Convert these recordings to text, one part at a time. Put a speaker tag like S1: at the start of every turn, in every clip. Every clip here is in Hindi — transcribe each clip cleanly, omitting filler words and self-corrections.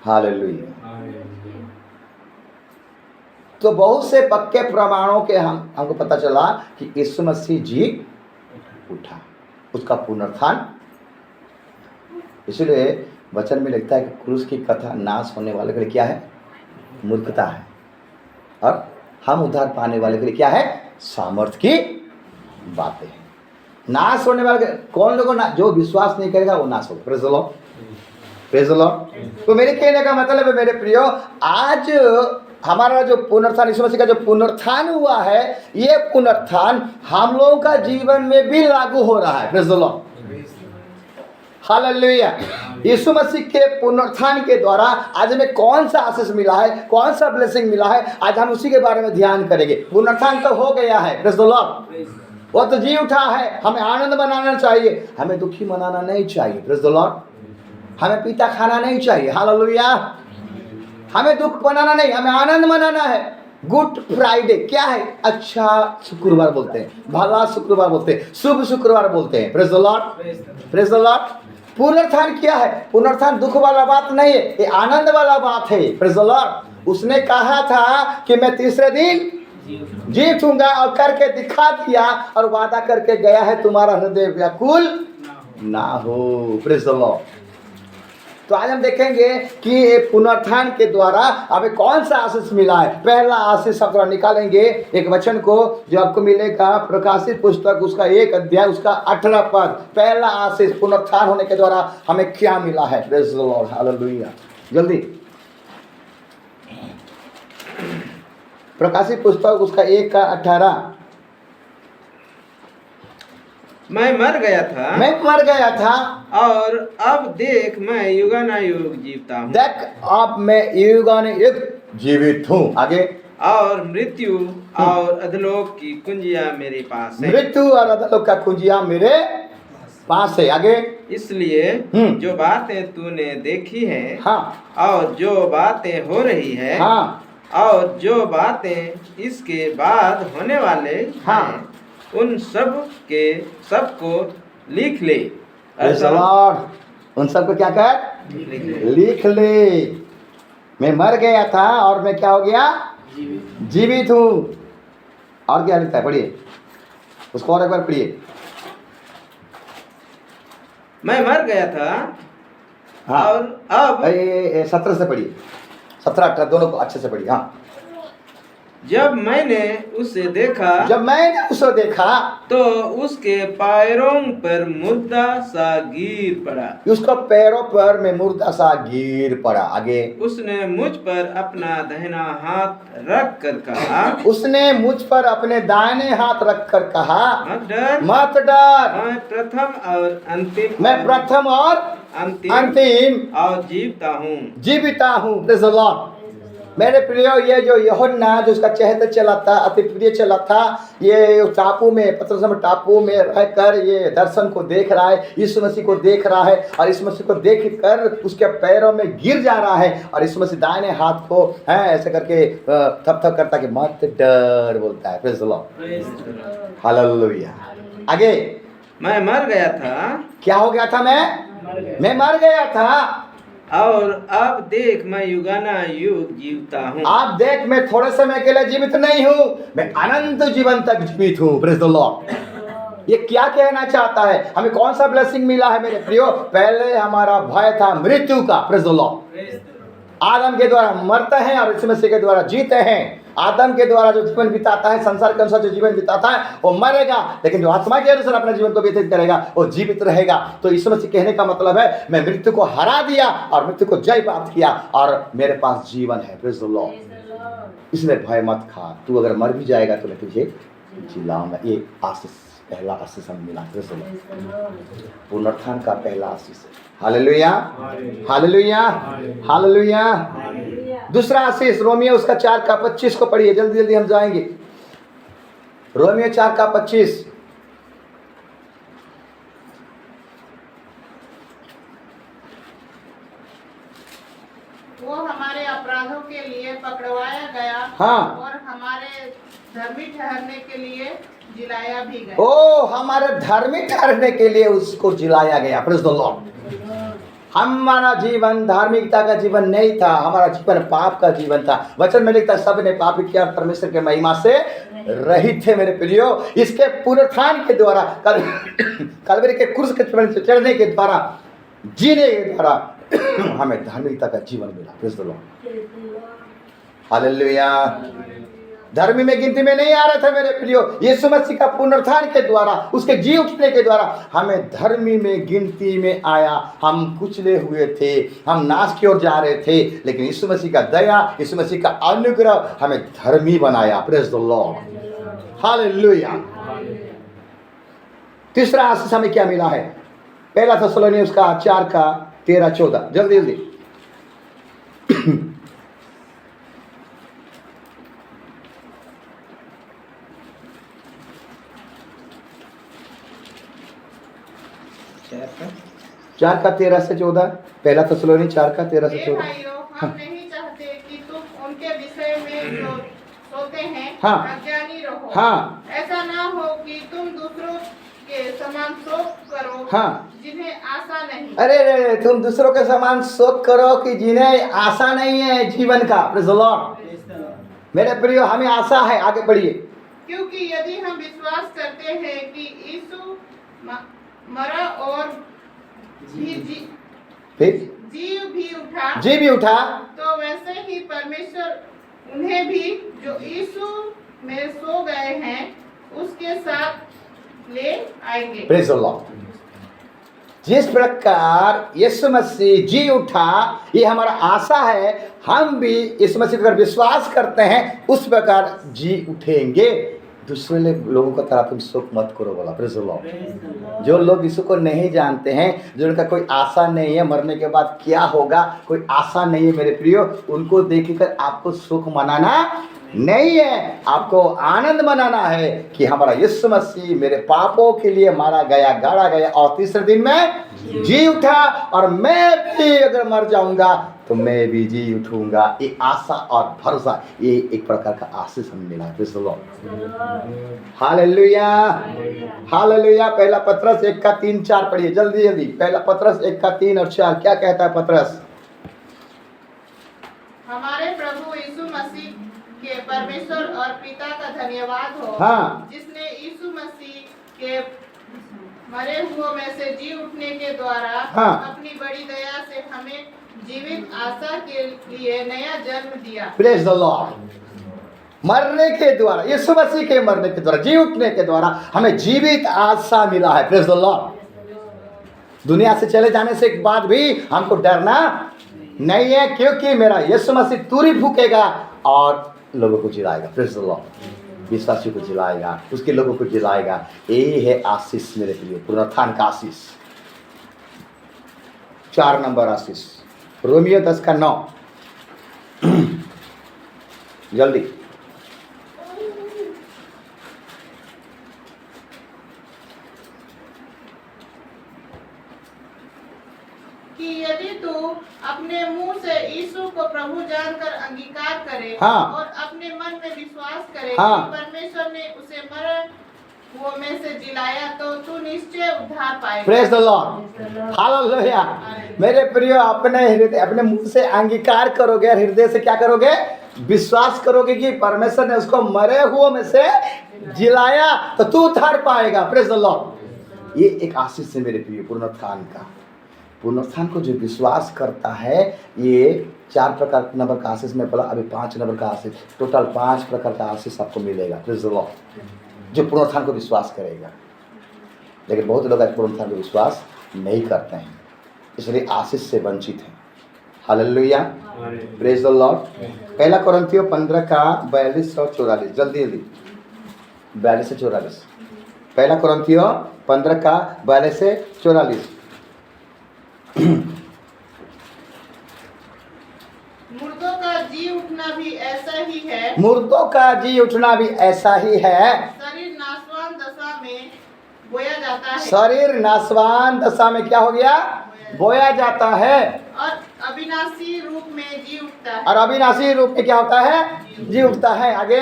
S1: हालेलुया। तो बहुत से पक्के प्रमाणों के हमको पता चला कि यीशु मसीह जी उठा, उसका पुनरुत्थान। इसलिए वचन में लिखता है कि क्रूस की कथा नाश होने वाले के लिए क्या है? मूर्खता है, और हम उद्धार पाने वाले के लिए क्या है? सामर्थ्य की बातें हैं। नाश होने वाले कौन लोगों? जो विश्वास नहीं करेगा वो नाश होगा। Praise the Lord, praise the Lord. तो मेरे कहने का मतलब है मेरे प्रियो, आज हमारा जो पुनरुत्थान, यीशु मसीह का जो पुनरुत्थान हुआ है, ये पुनरुत्थान हम लोगों का जीवन में भी लागू हो रहा है। Praise the Lord, hallelujah. यीशु मसीह के पुनरुत्थान के द्वारा आज हमें कौन सा आशीष मिला है, कौन सा ब्लेसिंग मिला है, आज हम उसी के बारे में ध्यान करेंगे। पुनरुत्थान तो हो गया है, प्रेज़ द लॉर्ड, वो तो जी उठा है। हमें आनंद मनाना चाहिए, हमें दुखी मनाना नहीं चाहिए। प्रेज़ द लॉर्ड, हमें पीता खाना नहीं चाहिए। हालेलुया, हमें दुख मनाना नहीं, हमें आनंद मनाना है। गुड फ्राइडे क्या है? अच्छा शुक्रवार बोलते हैं, भला शुक्रवार बोलते हैं, शुभ शुक्रवार बोलते हैं। Praise the Lord, praise the Lord. पुनरुत्थान क्या है? पुनरुत्थान दुख वाला बात नहीं है, ये आनंद वाला बात है। Praise the Lord. उसने कहा था कि मैं तीसरे दिन जी उठूंगा, और करके दिखा दिया, और वादा करके गया है तुम्हारा हृदय व्याकुल ना हो। Praise the Lord. तो आज हम देखेंगे कि पुनरुत्थान के द्वारा हमें कौन सा आशीष मिला है। पहला आशीष हम थोड़ा निकालेंगे, एक वचन को जो आपको मिलेगा प्रकाशित पुस्तक उसका 1 अध्याय उसका 18 पद। पहला आशीष पुनरुत्थान होने के द्वारा हमें क्या मिला है? Praise the Lord, hallelujah. जल्दी प्रकाशित पुस्तक उसका 1 का 18।
S2: मैं मर गया था,
S1: मैं मर गया था,
S2: और अब देख मैं युगानुयुग जीवता हूँ।
S1: देख अब मैं युगानुयुग जीवित हूँ। आगे,
S2: और मृत्यु और अधोलोक की कुंजियां मेरे पास है।
S1: मृत्यु और अधोलोक का कुंजियां मेरे पास है। आगे,
S2: इसलिए जो बातें तूने देखी है,
S1: हाँ,
S2: और जो बातें हो रही है,
S1: हाँ,
S2: और जो बातें इसके बाद होने वाले
S1: हाँ,
S2: हैं, उन सबको लिख ले।
S1: उन सबको क्या कर? लिख ले। मैं मर गया था और मैं क्या हो गया? जीवित हूँ। और क्या लिखता है? पढ़िए उसको और एक बार पढ़िए।
S2: मैं मर गया था,
S1: हाँ,
S2: और अब
S1: 17 से पढ़िए, 17-18 दोनों को अच्छे से पढ़िए। हाँ,
S2: जब मैंने उसे देखा,
S1: तो
S2: उसके पैरों पर मुर्दा सा गिर पड़ा।
S1: उसका पैरों पर में मुर्दा सा गिर पड़ा। आगे,
S2: उसने मुझ पर अपना दाहिना हाथ रख कर कहा,
S1: उसने मुझ पर अपने दाहिने हाथ रख कर कहा,
S2: मत डर,
S1: मत डर,
S2: मैं प्रथम और अंतिम,
S1: मैं प्रथम और अंतिम
S2: और
S1: जीविता हूँ। Praise the Lord. मेरे प्रियो, ये जो यूहन्ना जो उसका चहत चला था, अति प्रिय चला था, ये टापू में, पतरस टापू में रहकर ये दर्शन को देख रहा है, यीशु मसीह को देख रहा है, और यीशु मसीह को देख कर उसके पैरों में गिर जा रहा है, और यीशु मसीह दाहिने हाथ को है ऐसे करके थप थप करता कि मत डर बोलता है। Praise the Lord, hallelujah. आगे,
S2: मैं मर गया था।
S1: क्या हो गया था? मैं मर गया था,
S2: और अब देख मैं युगानुयुग जीवता हूँ।
S1: आप देख मैं थोड़े समय के लिए जीवित नहीं हूँ, मैं अनंत जीवन तक जीवित हूँ। Praise the Lord. ये क्या कहना चाहता है? हमें कौन सा ब्लेसिंग मिला है मेरे प्रियो? पहले हमारा भय था मृत्यु का। Praise the Lord. आदम के द्वारा मरते हैं और यीशु मसीह के द्वारा जीते हैं। आदम के द्वारा जो जीवन बिताता है, संसार के अनुसार जो जीवन बिताता है वो मरेगा, लेकिन जो आत्मा के अनुसार अपने जीवन को व्यतीत करेगा वो जीवित रहेगा। तो यीशु मसीह कहने का मतलब है मैं मृत्यु को हरा दिया और मृत्यु को जय प्राप्त किया और मेरे पास जीवन है। Praise the Lord. इसलिए भय मत खा, तू अगर मर भी जाएगा तो मैं तुझे जिलाऊंगा। ये आशीष, पहला आशीष हम मिला। Praise the Lord. पुनरुत्थान का पहला आशीष है। Hallelujah, hallelujah, hallelujah. दूसरा आशीष रोमियो उसका 4 का 25 को पढ़िए, जल्दी जल्दी हम जाएंगे। रोमियो 4 का 25।
S3: वो हमारे अपराधों के लिए पकड़वाया गया,
S1: हाँ,
S3: और हमारे धर्मी ठहरने के लिए जिलाया भी गया।
S1: ओ, हमारे धर्मी ठहरने के लिए उसको जिलाया गया। Praise the Lord. हमारा जीवन धार्मिकता का जीवन नहीं था, हमारा जीवन पाप का जीवन था। वचन में लिखता सब ने पाप किया और परमेश्वर के महिमा से रहित थे। मेरे प्रियो, इसके पुनरुत्थान के द्वारा कलवरी के क्रूस के चढ़ने के द्वारा, जीने के द्वारा हमें धार्मिकता का जीवन मिला। Praise the Lord, hallelujah. धर्मी में गिनती में नहीं आ रहा था मेरे प्रियो, यीशु मसीह का पुनरुत्थान के द्वारा, उसके जी उठने के द्वारा हमें धर्मी में गिनती में आया। हम कुचले हुए थे, हम नाश की ओर जा रहे थे, लेकिन यीशु मसीह का दया, यीशु मसीह का अनुग्रह हमें धर्मी बनाया। Praise the Lord, hallelujah. तीसरा आशीष हमें क्या मिला है? पहला थेसलोनिय उसका 4:13-14, जल्दी जल्दी। चार का 13-14, पहला थेसलोनिय 4:13-14।
S3: भाइयों, हम नहीं चाहते कि तुम उनके विषय में जो सोते हैं
S1: हाँ।
S3: अज्ञानी रहो।
S1: हाँ।
S3: ऐसा ना हो कि तुम दूसरों के समान शोक करो,
S1: हाँ।
S3: जिन्हें आशा नहीं।
S1: अरे तुम दूसरों के समान शोक करो कि जिन्हें आशा नहीं है जीवन का। Praise the Lord. मेरे प्रियो, हमें आशा है, आगे बढ़िए।
S3: क्योंकि यदि हम विश्वास करते हैं कि यीशु मरा और
S1: फिर
S3: जी भी उठा,
S1: तो
S3: वैसे ही परमेश्वर उन्हें भी जो यीशु में सो गए हैं उसके साथ ले आएंगे।
S1: Praise the Lord. जिस प्रकार यीशु मसीह जी उठा, ये हमारा आशा है, हम भी यीशु मसीह पर विश्वास करते हैं, उस प्रकार जी उठेंगे। दूसरे लोगों को तरह तुम शोक मत करो बोला। Praise the Lord. जो लोग यीशु को नहीं जानते हैं, जो उनका कोई आशा नहीं है, मरने के बाद क्या होगा कोई आशा नहीं है मेरे प्रियो, उनको देखकर आपको शोक मनाना नहीं है, आपको आनंद मनाना है कि हमारा यीशु मसीह मेरे पापों के लिए मारा गया, गाड़ा गया और तीसरे दिन में जी उठा, और मैं भी अगर मर जाऊंगा तो मैं भी जी उठूंगा। ये आशा और भरोसा, ये एक प्रकार का आशीष हमें मिला। Praise the Lord, hallelujah, hallelujah. पहला पत्रस 1:3-4 पढ़िए जल्दी जल्दी। पहला पत्रस 1:3 और 4 क्या कहता है पत्रस?
S3: हमारे प्रभु यीशु मसीह के परमेश्वर और पिता का धन्यवाद हो,
S1: हाँ।
S3: जिसने यीशु मसीह के मरे हुओं में से जी उठने के द्वारा
S1: हाँ।
S3: अपनी बड़ी दया से हमें जीवित आशा के लिए नया जन्म दिया।
S1: Praise the Lord. मरने के द्वारा, यीशु मसीह के मरने के द्वारा, जी उठने के द्वारा हमें जीवित आशा मिला है। Praise the Lord. दुनिया से चले जाने से एक बाद भी हमको डरना नहीं है, क्योंकि मेरा यीशु मसीह तुरी फूकेगा और लोगों को जिलाएगा। Praise the Lord. विश्वासियों को जिलाएगा, उसके लोगों को जिलाएगा। यही है आशीष मेरे प्रिय, पुनरुत्थान का आशीष। 4 नंबर आशीष, रोमियो 10:9 जल्दी।
S3: कि यदि तू अपने मुंह से यीशु को प्रभु जानकर अंगीकार करे,
S1: हाँ।
S3: और अपने मन में विश्वास करे
S1: हाँ।
S3: कि परमेश्वर ने उसे मरे हुओं में से जिलाया, तो तू निश्चय उद्धार पाएगा।
S1: Praise the Lord, hallelujah. मेरे प्रियो, अपने हृदय, अपने मुंह से अंगीकार करोगे, हृदय से क्या करोगे? विश्वास करोगे कि परमेश्वर ने उसको मरे हुओं में से जिलाया, तो तू उद्धार पाएगा। Praise the Lord. ये एक आशीष है मेरे प्रियो, पुनरुत्थान का। पुनरुत्थान को जो विश्वास करता है, ये 4 प्रकार नंबर का आशीष में बोला, अभी 5 नंबर का आशीष, टोटल 5 प्रकार का आशीष आपको मिलेगा। Praise the Lord. जो पुनरुत्थान को विश्वास करेगा, लेकिन बहुत लोग पुनरुत्थान को विश्वास नहीं करते हैं, इसलिए आशीष से वंचित हैं। Hallelujah, praise the Lord. पहला कोरिन्थियों 15:42 और 44 जल्दी जल्दी, 42 से 44। पहला कोरिन्थियों 15:42 से 44।
S3: मुर्दों का जी उठना भी ऐसा ही है,
S1: मुर्दों का जी उठना भी ऐसा ही है।
S3: शरीर नाशवान दशा में बोया जाता है,
S1: शरीर नाशवान दशा में क्या हो गया? बोया जाता है,
S3: और अविनाशी रूप में जी उठता है।
S1: और अविनाशी रूप में क्या होता है? जी उठता है। आगे,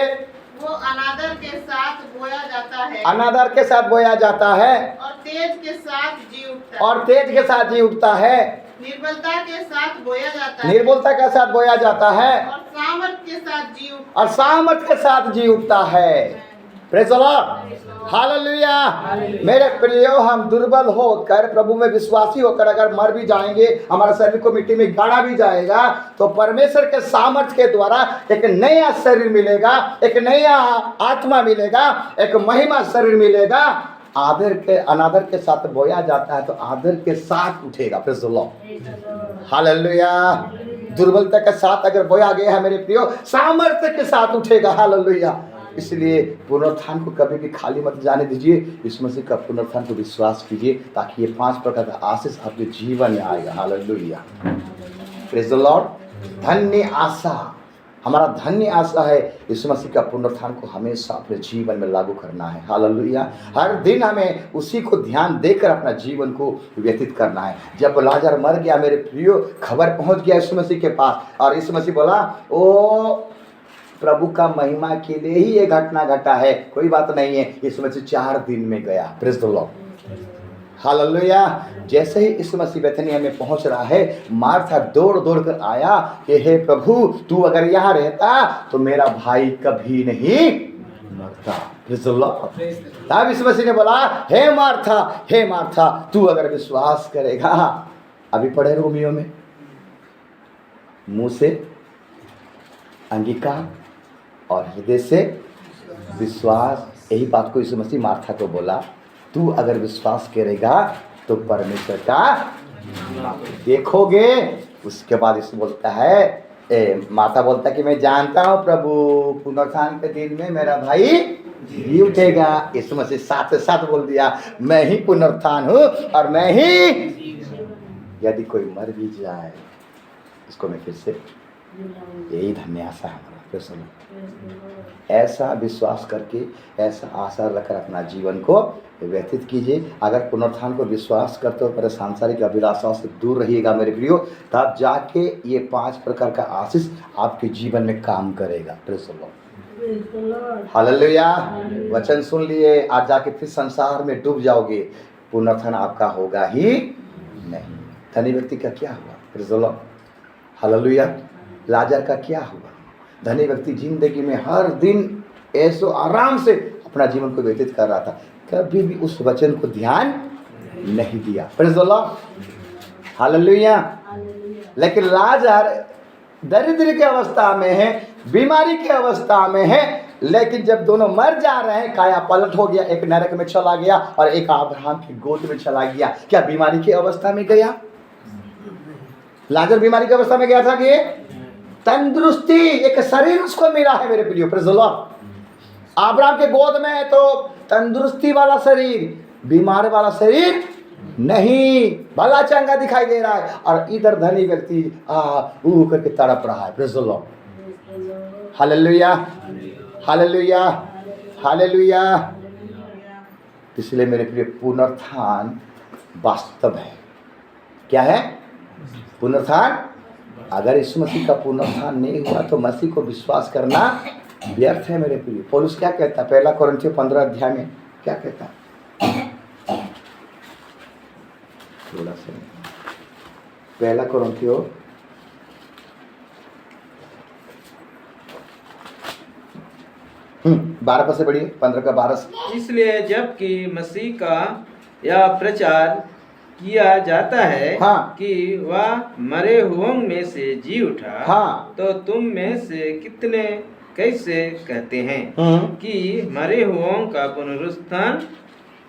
S3: वो अनादर के साथ बोया जाता है,
S1: अनादर के साथ बोया जाता है,
S3: और तेज के साथ जी उठता है।
S1: और तेज के साथ जी उठता है।
S3: निर्बलता के साथ बोया जाता है
S1: निर्बलता के साथ बोया जाता है
S3: और सामर्थ के साथ जी उठता
S1: और सामर्थ के साथ जी उठता है। Praise the Lord, hallelujah. मेरे प्रियो, हम दुर्बल होकर प्रभु में विश्वासी होकर अगर मर भी जाएंगे, हमारा शरीर को मिट्टी में गाड़ा भी जाएगा, तो परमेश्वर के सामर्थ्य के द्वारा एक नया शरीर मिलेगा, एक नया आत्मा मिलेगा, एक महिमा शरीर मिलेगा। आदर के अनादर के साथ बोया जाता है तो आदर के साथ उठेगा। Praise the Lord, hallelujah. दुर्बलता के साथ अगर बोया गया है मेरे प्रियो, सामर्थ्य के साथ उठेगा। हालेलुया। इसलिए पुनरुत्थान को कभी भी खाली मत जाने दीजिए। यीशु मसीह का पुनरुत्थान को विश्वास कीजिए, ताकि ये 5 प्रकार का आशीष आपके जीवन में आएगा। Hallelujah, praise the Lord. धन्य आशा, हमारा धन्य आशा है यीशु मसीह का पुनरुत्थान को हमेशा अपने जीवन में लागू करना है। हालेलुया। हर दिन हमें उसी को ध्यान देकर अपना जीवन को व्यतीत करना है। जब लाजर मर गया मेरे प्रियो, खबर पहुंच गया यीशु मसीह के पास, और यीशु मसीह बोला, ओ प्रभु का महिमा के लिए ही ये घटना घटा है, कोई बात नहीं है। यीशु मसीह 4 दिन में गया। Praise the Lord, hallelujah. जैसे ही यीशु मसीह बेथनिया में पहुंच रहा है, मार्था दौड़ दौड़ कर आया कि हे प्रभु, तू अगर यहाँ रहता तो मेरा भाई कभी नहीं मरता। Praise the Lord. तब यीशु मसीह ने बोला, हे मार्था, तू अगर विश्वास करेगा, अभी पढ़े रोमियो में, मुंह से अंगीकार और हृदय से विश्वास, यही बात को यीशु मसीह मार्था को बोला, तू अगर विश्वास करेगा तो परमेश्वर का देखोगे। उसके बाद यीशु बोलता है, माता बोलता कि मैं जानता हूँ प्रभु, पुनरुत्थान के दिन में मेरा भाई जी उठेगा। यीशु मसीह साथ साथ बोल दिया, मैं ही पुनरुत्थान हूँ और मैं ही, यदि कोई मर भी जाए, इसको मैं फिर से, यही धन्य आशा है हमारा। ऐसा विश्वास करके, ऐसा आशा रखकर अपना जीवन को व्यतीत कीजिए। अगर पुनरुत्थान को विश्वास करते हो, पर सांसारिक अभिलाषाओं से दूर रहिएगा मेरे प्रियो, तब जाके ये 5 प्रकार का आशीष आपके जीवन में काम करेगा। Praise the Lord, hallelujah. वचन सुन लिए, आज जाके फिर संसार में डूब जाओगे, पुनरुत्थान आपका होगा ही नहीं। धनी व्यक्ति का क्या हुआ? Praise the Lord, hallelujah. लाजर का क्या हुआ? धनी व्यक्ति जिंदगी में हर दिन ऐसो आराम से अपना जीवन को व्यतीत कर रहा था, कभी भी उस वचन को ध्यान नहीं दिया। Praise the Lord, hallelujah. लेकिन लाजर दरिद्र की अवस्था में है, बीमारी की अवस्था में है, लेकिन जब दोनों मर जा रहे हैं, काया पलट हो गया। एक नरक में चला गया और एक अब्राहम की गोद में चला गया। क्या बीमारी की अवस्था में गया? लाजर बीमारी की अवस्था में गया था कि तंदुरुस्ती, एक शरीर उसको मिला है मेरे प्रियो। Praise the Lord. अब्राहम के गोद में है तो तंदुरुस्ती वाला शरीर, बीमार वाला शरीर नहीं, भला चंगा दिखाई दे रहा है, और इधर धनी व्यक्ति करके तड़प रहा है। Praise the Lord, hallelujah, hallelujah, hallelujah. इसलिए मेरे प्रिय, पुनरुत्थान वास्तव है। क्या है? पुनरुत्थान। अगर यीशु मसीह का पुनरुत्थान नहीं हुआ तो मसीह को विश्वास करना व्यर्थ है मेरे प्रिय। पौलुस क्या कहता है? 1 कोरिन्थियों 15 अध्याय में क्या कहता है? थोड़ा सा 1 कोरिन्थियों 12 से बढ़िए, 15 का 12 से।
S2: इसलिए जबकि मसीह का यह प्रचार किया जाता है कि वह मरे हुओं में से जी उठा, तो तुम में से कितने कैसे कहते हैं कि मरे हुओं का पुनरुत्थान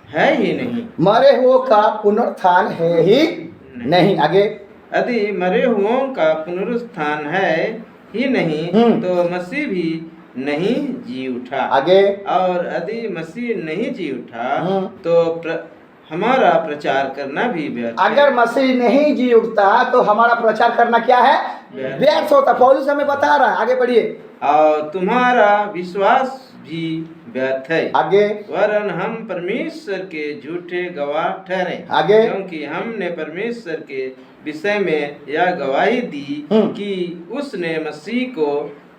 S2: है ही नहीं? मरे हुओं का पुनरुत्थान है ही नहीं। आगे, यदि मरे हुओं का पुनरुत्थान है ही नहीं तो मसीह भी नहीं जी उठा। आगे, और यदि मसीह नहीं जी उठा तो हमारा प्रचार करना भी व्यर्थ। अगर मसीह नहीं जी उठता तो हमारा प्रचार करना क्या है? व्यर्थ होता। पौलुस हमें बता रहा है, आगे बढ़िए। और तुम्हारा विश्वास भी व्यर्थ है। आगे, वरन हम परमेश्वर के झूठे गवाह ठहरे। आगे, क्योंकि हमने परमेश्वर के विषय में यह गवाही दी कि उसने मसीह को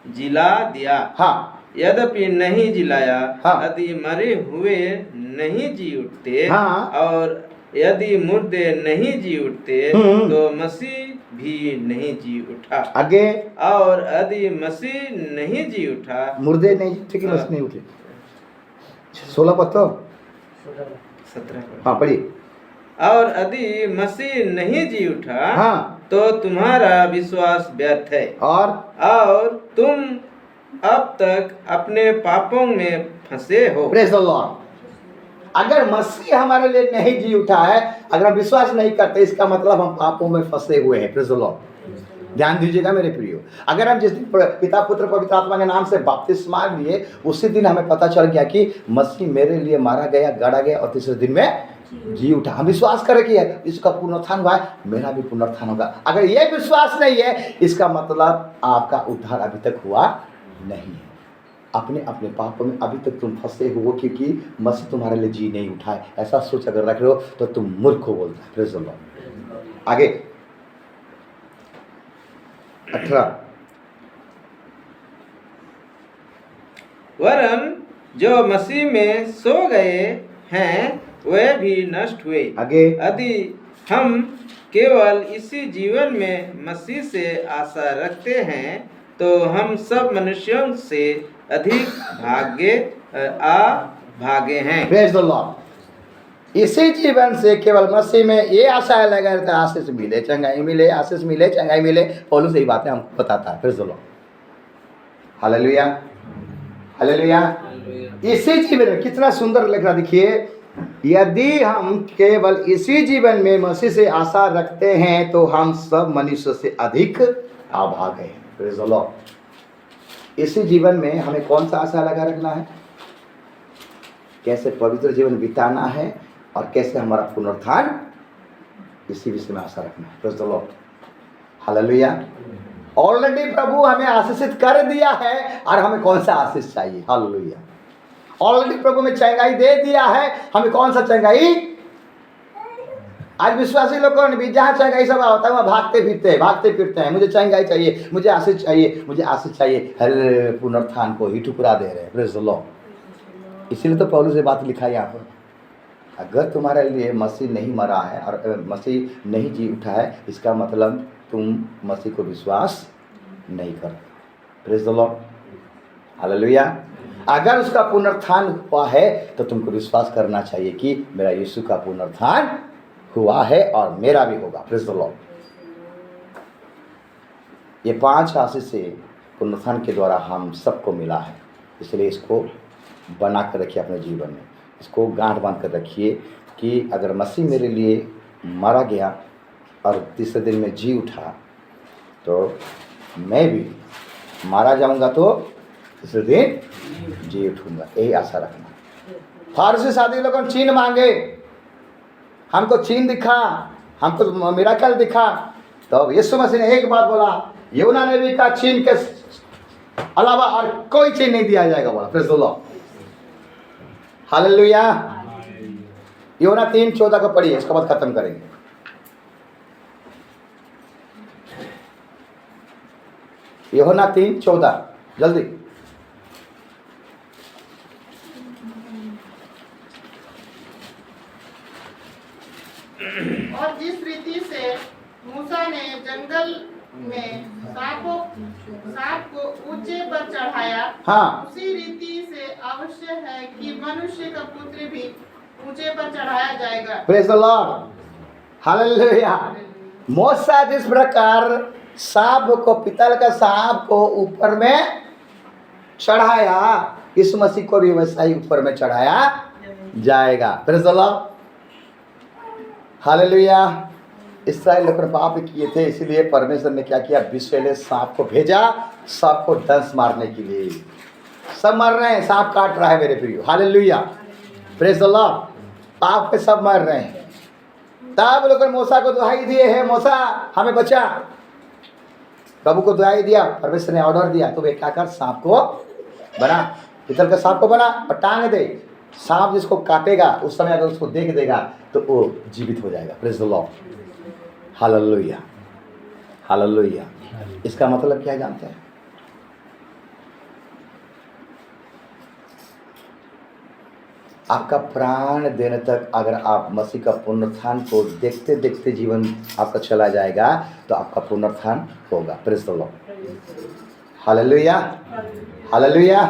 S2: जिला दिया। यद्यपि नहीं जिलाया, यदि मरे हुए नहीं जी उठते और यदि मुर्दे नहीं जी उठते तो मसीह भी नहीं जी उठा।
S1: आगे,
S2: और यदि मसीह नहीं जी उठा,
S1: मुर्दे नहीं उठे कि मसीह नहीं उठे? 16 पद तो
S2: 17।
S1: हाँ पढ़िए।
S2: और यदि मसीह नहीं जी उठा,
S1: हाँ,
S2: तो तुम्हारा विश्वास व्यर्थ है और तुम अब तक अपने पापों में फंसे हो।
S1: Praise the Lord. अगर मसीह हमारे लिए नहीं जी उठा है, अगर हम विश्वास नहीं करते, इसका मतलब हम पापों में फंसे हुए हैं। Praise the Lord. ध्यान दीजिएगा मेरे प्रियो, अगर हम जिस दिन पिता पुत्र पवित्र आत्मा के नाम से बपतिस्मा लिए, उसी दिन हमें पता चल गया कि मसीह मेरे लिए मारा गया, गड़ा गया और तीसरे दिन में जी उठा। हम विश्वास करें कि इसका पुनरुत्थान हुआ है, मेरा भी पुनरुत्थान होगा। अगर ये विश्वास नहीं है, इसका मतलब आपका उद्धार अभी तक हुआ नहीं है। अपने अपने पापों में अभी तक तुम फंसे हो, क्योंकि मसीह तुम्हारे लिए जी नहीं उठाए। ऐसा सोच अगर रख रहे हो तो तुम मूर्ख हो बोलता है। Praise the Lord. आगे 18।
S2: वरन जो मसीह में सो गए हैं वे भी नष्ट हुए।
S1: आगे,
S2: यदि हम केवल इसी जीवन में मसीह से आशा रखते हैं तो हम सब मनुष्यों से अधिक भागे हैं।
S1: Praise the Lord. इसी जीवन से केवल मसीह में ये आशा लगा रहता है, आशीष मिले, चंगाई मिले, आशीष मिले, चंगाई मिले। पौलुस यही बातें हमको बताता है। Praise the Lord. Hallelujah, hallelujah. इसी जीवन में कितना सुंदर लिख रहा, देखिए, यदि हम केवल इसी जीवन में मसीह से आशा रखते हैं तो हम सब मनुष्य से अधिक अभागे हैं। Praise the Lord. इसी जीवन में हमें कौन सा आशा लगा रखना है? कैसे पवित्र जीवन बिताना है और कैसे हमारा पुनरुत्थान, इसी विषय में आशा रखना है। Praise the Lord. Hallelujah. Already प्रभु हमें आशीषित कर दिया है और हमें कौन सा आशीष चाहिए? हालेलुया। ऑलरेडी प्रभु में चंगाई दे दिया है, हमें कौन सा चंगाई? आज विश्वासी लोगों ने भी जहाँ चंगाई सब होता है वहाँ भागते फिरते हैं। मुझे चंगाई चाहिए, मुझे आशीष चाहिए, मुझे आशीष चाहिए। हर पुनरुत्थान को ही ठुकरा दे रहे हैं। Praise the Lord. इसीलिए तो पौलुस से बात लिखा है यहाँ पर, अगर तुम्हारे लिए मसीह नहीं मरा है और मसीह नहीं जी उठा है, इसका मतलब तुम मसीह को विश्वास नहीं करते। Praise the Lord. हालेलुया। अगर उसका पुनरुत्थान हुआ है तो तुमको विश्वास करना चाहिए कि मेरा यीशु का पुनरुत्थान हुआ है और मेरा भी होगा। Praise the Lord. ये 5 आशीष से पुनरुत्थान के द्वारा हम सबको मिला है, इसलिए इसको बना कर रखिए अपने जीवन में, इसको गांठ बांध कर रखिए कि अगर मसीह मेरे लिए मारा गया और तीसरे दिन में जी उठा तो मैं भी मारा जाऊंगा तो तीसरे दिन जी उठूंगा। यही आशा रखना। फारसी साथी लोगों ने चिन्ह मांगे, हमको चिन्ह दिखा, हमको मिराकल दिखा, तो यीशु मसीह ने एक बात बोला, यूना नबी का चिन्ह के अलावा और कोई चिन्ह नहीं दिया जाएगा, बोला। Praise the Lord. हालेलुया। यूना 3:14 को पढ़िए, इसके बाद खत्म करेंगे। यूहन्ना 3:14 जल्दी।
S3: और जिस रीति से मूसा ने जंगल में सांप को ऊंचे पर चढ़ाया,
S1: हाँ,
S3: उसी रीति से अवश्य है कि मनुष्य का पुत्र भी ऊंचे पर चढ़ाया जाएगा।
S1: Praise the Lord. हालेलुया। मूसा जिस प्रकार सांप को, पीतल का सांप को ऊपर में चढ़ाया, इस मसीह को भी वैसा ही ऊपर में चढ़ाया जाएगा। Praise the Lord. हालेलुया। इस्राएल लोग पाप किए थे, इसीलिए परमेश्वर ने क्या किया, विषैले सांप को भेजा सबको दंश मारने के लिए। सब मर रहे हैं, सांप काट रहा है मेरे प्रियो। हालेलुया। Praise the Lord. पाप पे सब मर रहे हैं। तब लोग मूसा को दुहाई दिए है, मूसा हमें बचा। प्रभु को दुहाई दिया, परमेश्वर ने ऑर्डर दिया, तो वे क्या कर, सांप को बना, पीतल का सांप को बना और टांग दे। सांप जिसको काटेगा उस समय अगर उसको देख देगा तो वो जीवित हो जाएगा। Praise the Lord. Hallelujah, hallelujah. इसका मतलब क्या जानते हैं? आपका प्राण देने तक अगर आप मसीह का पुनरुत्थान को देखते देखते जीवन आपका चला जाएगा तो आपका पुनरुत्थान होगा। Praise the Lord, hallelujah, hallelujah.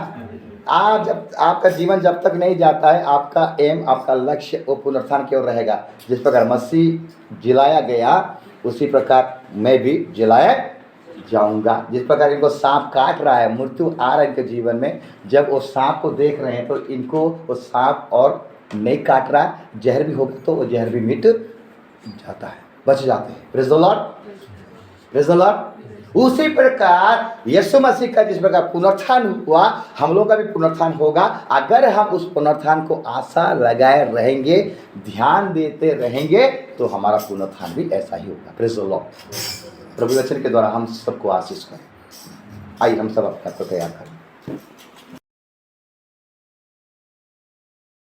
S1: आप जब आपका जीवन जब तक नहीं जाता है, आपका एम, आपका लक्ष्य वो पुनरुत्थान की ओर रहेगा। जिस प्रकार मसीह जिलाया गया उसी प्रकार मैं भी जिलाया जाऊंगा। जिस प्रकार इनको सांप काट रहा है, मृत्यु आ रहा है इनके जीवन में, जब वो सांप को देख रहे हैं तो इनको वो सांप और नहीं काट रहा, जहर भी होगा तो वो जहर भी मिट जाता है, बच जाते हैं। Praise the Lord, praise the Lord. उसी प्रकार यीशु मसीह का जिस प्रकार पुनरुत्थान हुआ, हम लोग का भी पुनरुत्थान होगा। अगर हम उस पुनरुत्थान को आशा लगाए रहेंगे, ध्यान देते रहेंगे, तो हमारा पुनरुत्थान भी ऐसा ही होगा। Praise the Lord. प्रभु वचन के द्वारा हम सबको आशीष करें। आइए हम सब अपने आप को तैयार करें।